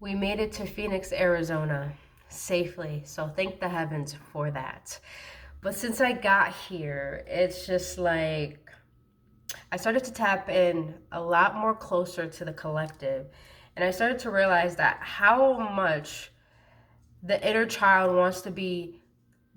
We made it to Phoenix, Arizona safely, so thank the heavens for that. But since I got here, it's just like I started to tap in a lot more closer to the collective. And I started to realize that how much the inner child wants to be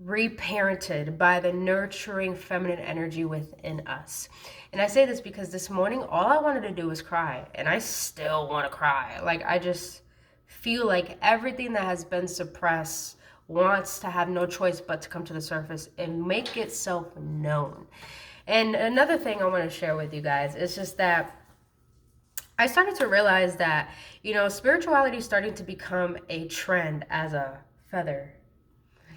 reparented by the nurturing feminine energy within us. And I say this because this morning, all I wanted to do was cry. And I still want to cry. Like, I just feel like everything that has been suppressed wants to have no choice but to come to the surface and make itself known. And another thing I want to share with you guys is just that I started to realize that, spirituality is starting to become a trend as a feather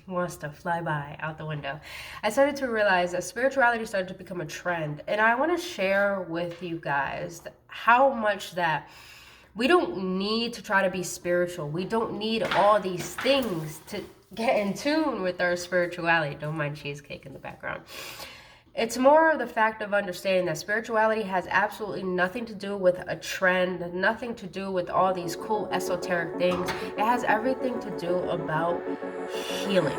wants to fly by out the window. I started to realize that spirituality started to become a trend. And I want to share with you guys how much that we don't need to try to be spiritual. We don't need all these things to get in tune with our spirituality. Don't mind cheesecake in the background. It's more of the fact of understanding that spirituality has absolutely nothing to do with a trend, nothing to do with all these cool esoteric things. It has everything to do about healing.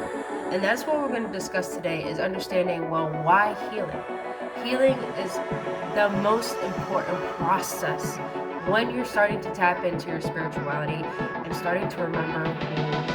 And that's what we're going to discuss today is understanding, well, why healing? Healing is the most important process when you're starting to tap into your spirituality and starting to remember who you are.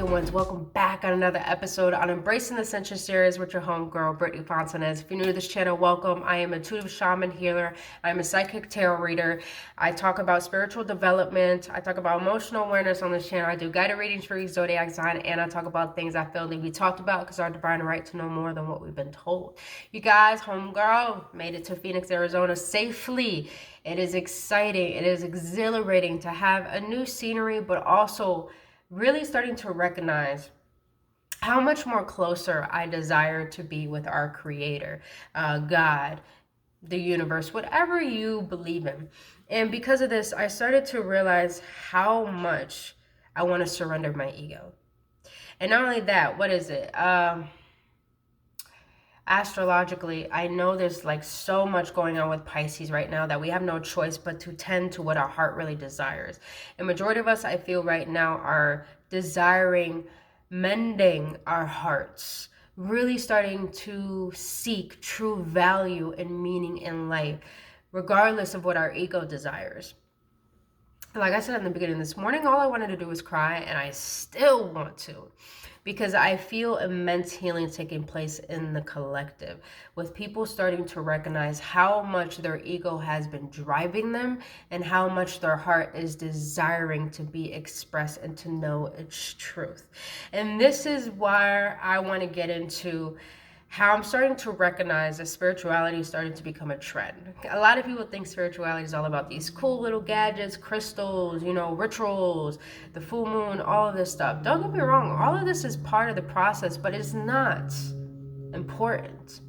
Ones, welcome back on another episode on Embracing the Ascension series with your homegirl, Brittany Fontanez. If you're new to this channel, welcome. I am a intuitive shaman healer. I'm a psychic tarot reader. I talk about spiritual development. I talk about emotional awareness on this channel. I do guided readings for each zodiac sign, and I talk about things I feel need to be talked about because our divine right to know more than what we've been told. You guys, homegirl made it to Phoenix, Arizona safely. It is exciting. It is exhilarating to have a new scenery, but also really starting to recognize how much more closer I desire to be with our creator, God, the universe, whatever you believe in. And because of this, I started to realize how much I want to surrender my ego. And not only that, what is it? Astrologically, I know there's like so much going on with Pisces right now that we have no choice but to tend to what our heart really desires. And majority of us, I feel right now, are desiring mending our hearts, really starting to seek true value and meaning in life, regardless of what our ego desires. Like I said in the beginning this morning, all I wanted to do was cry, and I still want to, because I feel immense healing taking place in the collective, with people starting to recognize how much their ego has been driving them and how much their heart is desiring to be expressed and to know its truth. And this is why I want to get into how I'm starting to recognize that spirituality is starting to become a trend. A lot of people think spirituality is all about these cool little gadgets, crystals, rituals, the full moon, all of this stuff. Don't get me wrong, all of this is part of the process, but it's not important.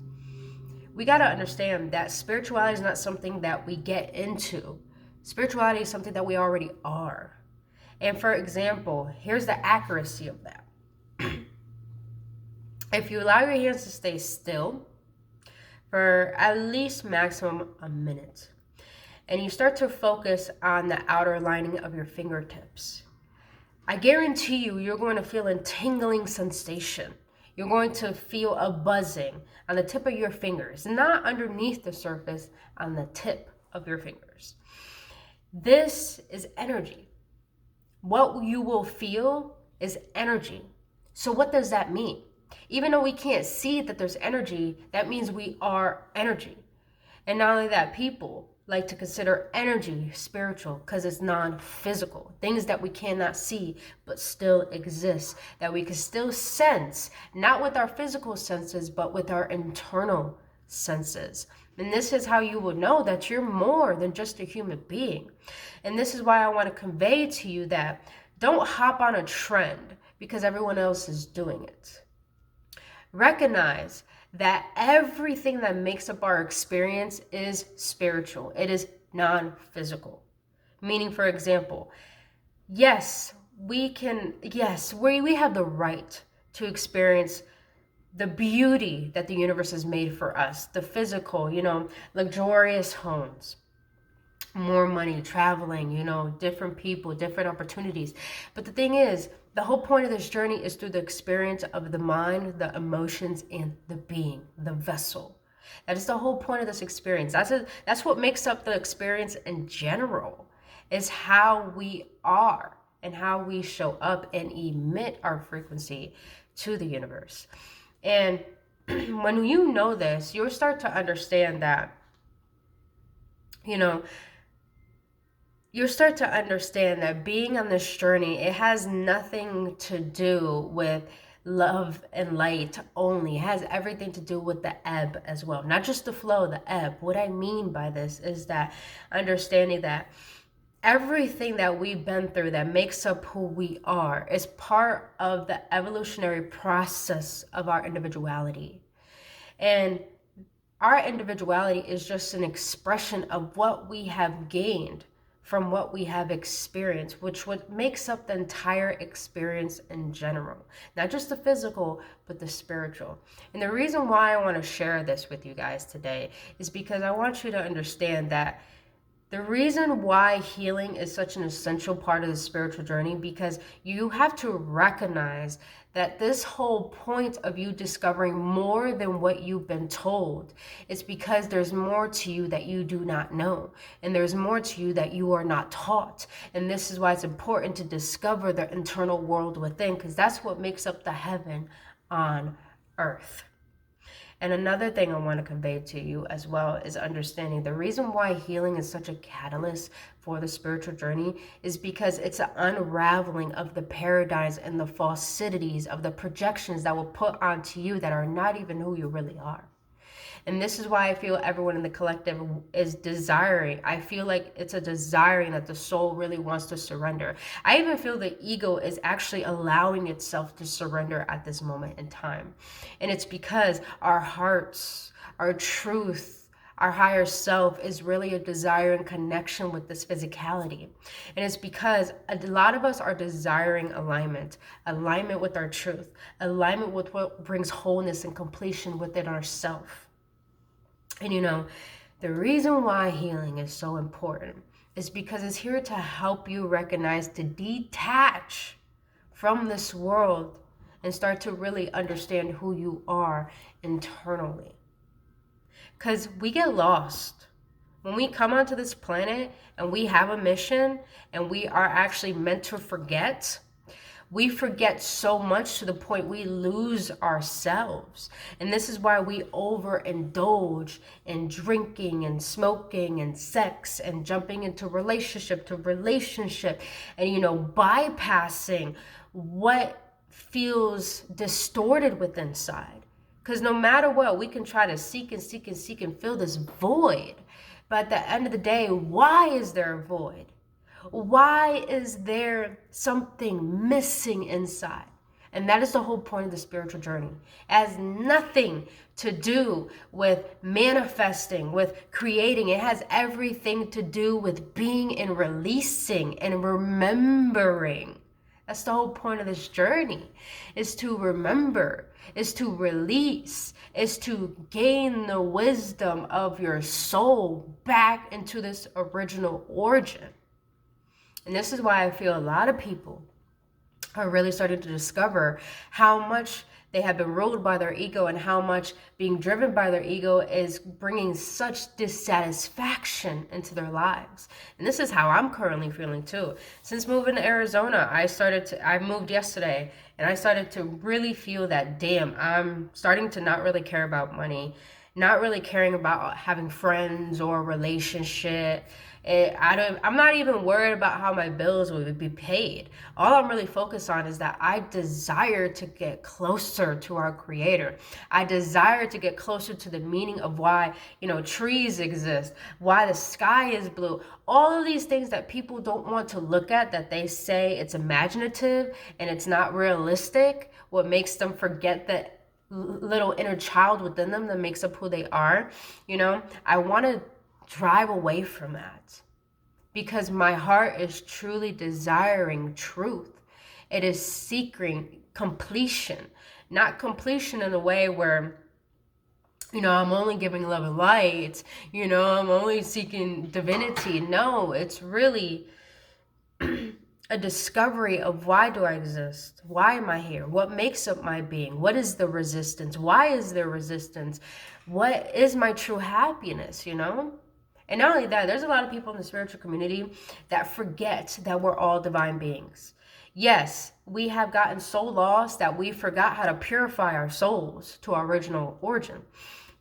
We got to understand that spirituality is not something that we get into. Spirituality is something that we already are. And for example, here's the accuracy of that. If you allow your hands to stay still for at least maximum a minute, and you start to focus on the outer lining of your fingertips, I guarantee you're going to feel a tingling sensation. You're going to feel a buzzing on the tip of your fingers, not underneath the surface, on the tip of your fingers. This is energy. What you will feel is energy. So what does that mean? Even though we can't see that there's energy, that means we are energy. And not only that, people like to consider energy spiritual because it's non-physical. Things that we cannot see but still exist, that we can still sense, not with our physical senses, but with our internal senses. And this is how you will know that you're more than just a human being. And this is why I want to convey to you that don't hop on a trend because everyone else is doing it. Recognize that everything that makes up our experience is spiritual. It is non-physical. Meaning, for example, we have the right to experience the beauty that the universe has made for us, the physical, luxurious homes, more money, traveling, different people, different opportunities. But the thing is, the whole point of this journey is through the experience of the mind, the emotions, and the being, the vessel. That is the whole point of this experience. That's what makes up the experience in general, is how we are and how we show up and emit our frequency to the universe. And when you know this, you'll start to understand that, you'll start to understand that being on this journey, it has nothing to do with love and light only. It has everything to do with the ebb as well. Not just the flow, the ebb. What I mean by this is that understanding that everything that we've been through that makes up who we are is part of the evolutionary process of our individuality. And our individuality is just an expression of what we have gained from what we have experienced, which what makes up the entire experience in general. Not just the physical, but the spiritual. And the reason why I want to share this with you guys today is because I want you to understand that the reason why healing is such an essential part of the spiritual journey, because you have to recognize that this whole point of you discovering more than what you've been told is because there's more to you that you do not know, and there's more to you that you are not taught. And this is why it's important to discover the internal world within, because that's what makes up the heaven on earth. And another thing I want to convey to you as well is understanding the reason why healing is such a catalyst for the spiritual journey is because it's an unraveling of the paradigms and the falsities of the projections that will put onto you that are not even who you really are. And this is why I feel everyone in the collective is desiring. I feel like it's a desiring that the soul really wants to surrender. I even feel the ego is actually allowing itself to surrender at this moment in time. And it's because our hearts, our truth, our higher self is really a desire and connection with this physicality. And it's because a lot of us are desiring alignment with our truth, alignment with what brings wholeness and completion within ourselves. And the reason why healing is so important is because it's here to help you recognize, to detach from this world and start to really understand who you are internally. Because we get lost. When we come onto this planet and we have a mission and we are actually meant to forget, we forget so much to the point we lose ourselves. And this is why we overindulge in drinking and smoking and sex and jumping into relationship to relationship and, bypassing what feels distorted within inside. Because no matter what, we can try to seek and seek and seek and fill this void. But at the end of the day, why is there a void? Why is there something missing inside? And that is the whole point of the spiritual journey. It has nothing to do with manifesting, with creating. It has everything to do with being and releasing and remembering. That's the whole point of this journey, is to remember, is to release, is to gain the wisdom of your soul back into this original origin. And this is why I feel a lot of people are really starting to discover how much they have been ruled by their ego and how much being driven by their ego is bringing such dissatisfaction into their lives. And this is how I'm currently feeling too. Since moving to Arizona, I moved yesterday, and I started to really feel that, damn, I'm starting to not really care about money, not really caring about having friends or a relationship. I'm not even worried about how my bills will be paid. All I'm really focused on is that I desire to get closer to our Creator. I desire to get closer to the meaning of why, trees exist, why the sky is blue. All of these things that people don't want to look at, that they say it's imaginative and it's not realistic, what makes them forget that little inner child within them that makes up who they are. I want to drive away from that, because my heart is truly desiring truth. It is seeking completion. Not completion in a way where, I'm only giving love and light, I'm only seeking divinity. No, it's really a discovery of, why do I exist? Why am I here? What makes up my being? What is the resistance? Why is there resistance? What is my true happiness, And not only that, there's a lot of people in the spiritual community that forget that we're all divine beings. Yes, we have gotten so lost that we forgot how to purify our souls to our original origin.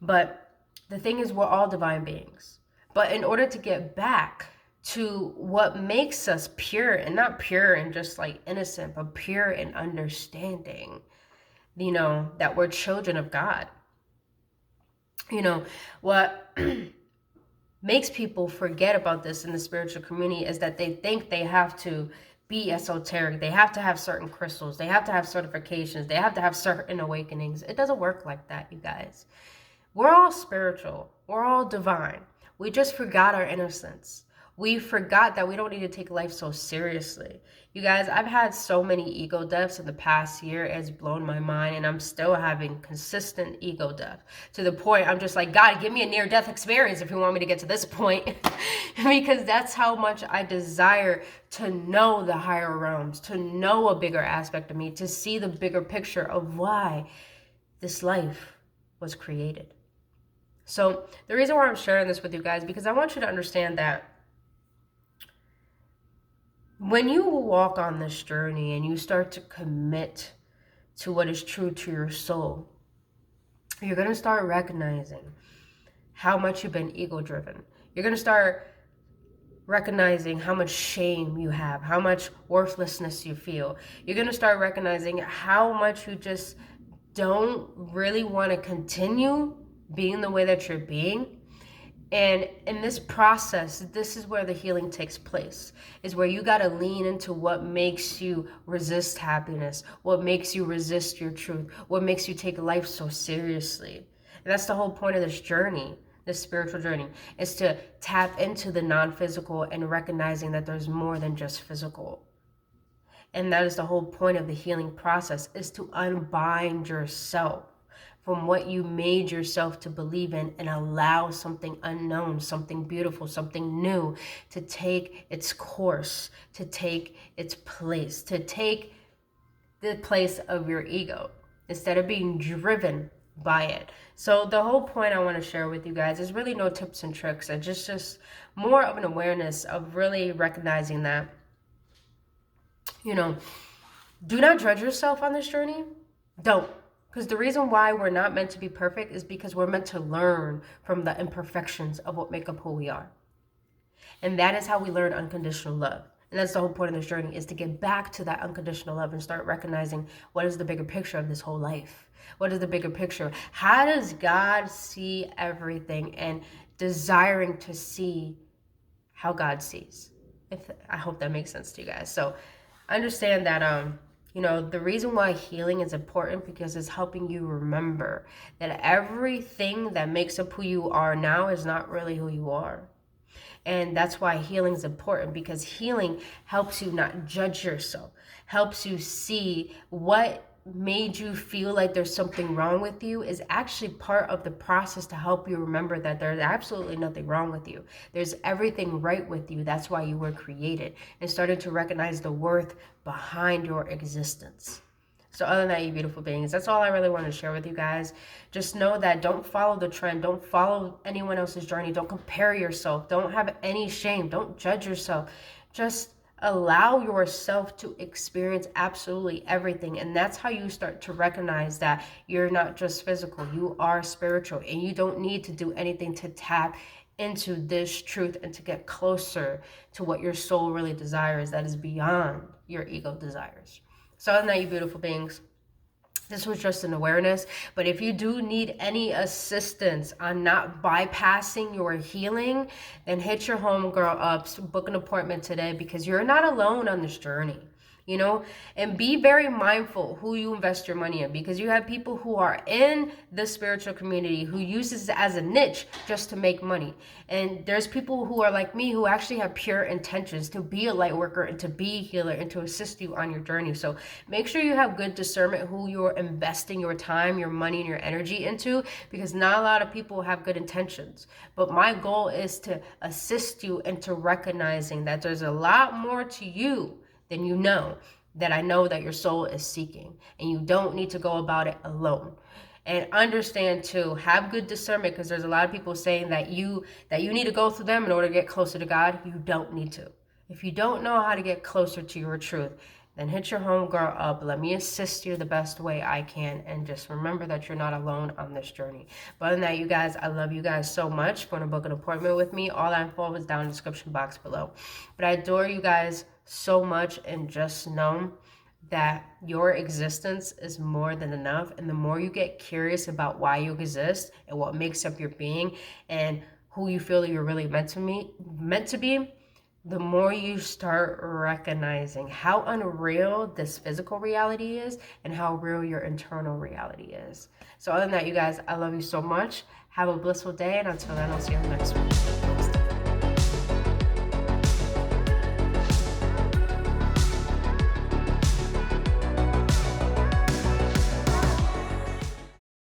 But the thing is, we're all divine beings. But in order to get back to what makes us pure, and not pure and just like innocent, but pure in understanding, that we're children of God. What makes people forget about this in the spiritual community is that they think they have to be esoteric. They have to have certain crystals. They have to have certifications. They have to have certain awakenings. It doesn't work like that, you guys. We're all spiritual. We're all divine. We just forgot our innocence. We forgot that we don't need to take life so seriously. You guys, I've had so many ego deaths in the past year. It's blown my mind, and I'm still having consistent ego death, to the point I'm just like, God, give me a near-death experience if you want me to get to this point. Because that's how much I desire to know the higher realms, to know a bigger aspect of me, to see the bigger picture of why this life was created. So the reason why I'm sharing this with you guys, because I want you to understand that when you walk on this journey and you start to commit to what is true to your soul, you're going to start recognizing how much you've been ego driven. You're going to start recognizing how much shame you have, how much worthlessness you feel. You're going to start recognizing how much you just don't really want to continue being the way that you're being. And in this process, this is where the healing takes place, is where you got to lean into what makes you resist happiness, what makes you resist your truth, what makes you take life so seriously. And that's the whole point of this journey, this spiritual journey, is to tap into the non-physical and recognizing that there's more than just physical. And that is the whole point of the healing process, is to unbind yourself from what you made yourself to believe in and allow something unknown, something beautiful, something new to take its course, to take its place, to take the place of your ego instead of being driven by it. So the whole point I want to share with you guys is really no tips and tricks, and just more of an awareness of really recognizing that, do not judge yourself on this journey. Don't. Because the reason why we're not meant to be perfect is because we're meant to learn from the imperfections of what make up who we are. And that is how we learn unconditional love. And that's the whole point of this journey, is to get back to that unconditional love and start recognizing what is the bigger picture of this whole life. What is the bigger picture? How does God see everything, and desiring to see how God sees? I hope that makes sense to you guys. So understand that the reason why healing is important, because it's helping you remember that everything that makes up who you are now is not really who you are. And that's why healing is important, because healing helps you not judge yourself, helps you see what made you feel like there's something wrong with you is actually part of the process to help you remember that there's absolutely nothing wrong with you. There's everything right with you. That's why you were created, and started to recognize the worth behind your existence. So other than that, you beautiful beings, that's all I really want to share with you guys. Just know that don't follow the trend. Don't follow anyone else's journey. Don't compare yourself. Don't have any shame. Don't judge yourself. Just allow yourself to experience absolutely everything. And that's how you start to recognize that you're not just physical. You are spiritual, and you don't need to do anything to tap into this truth and to get closer to what your soul really desires, that is beyond your ego desires. So other than that, you beautiful beings, this was just an awareness. But if you do need any assistance on not bypassing your healing, then hit your homegirl up, book an appointment today, because you're not alone on this journey. you know, and be very mindful who you invest your money in, because you have people who are in the spiritual community who uses it as a niche just to make money. And there's people who are like me who actually have pure intentions to be a light worker and to be a healer and to assist you on your journey. So make sure you have good discernment who you're investing your time, your money, and your energy into, because not a lot of people have good intentions. But my goal is to assist you into recognizing that there's a lot more to you than you know, that I know that your soul is seeking, and you don't need to go about it alone. And understand to have good discernment, because there's a lot of people saying that you need to go through them in order to get closer to God. You don't need to. If you don't know how to get closer to your truth, then hit your homegirl up. Let me assist you the best way I can. And just remember that you're not alone on this journey. But other than that, you guys, I love you guys so much. If you want to book an appointment with me, all that info is down in the description box below. But I adore you guys so much, and just know that your existence is more than enough. And the more you get curious about why you exist and what makes up your being and who you feel you're really meant to be, the more you start recognizing how unreal this physical reality is and how real your internal reality is. So other than that, you guys, I love you so much. Have a blissful day, and until then, I'll see you in the next one.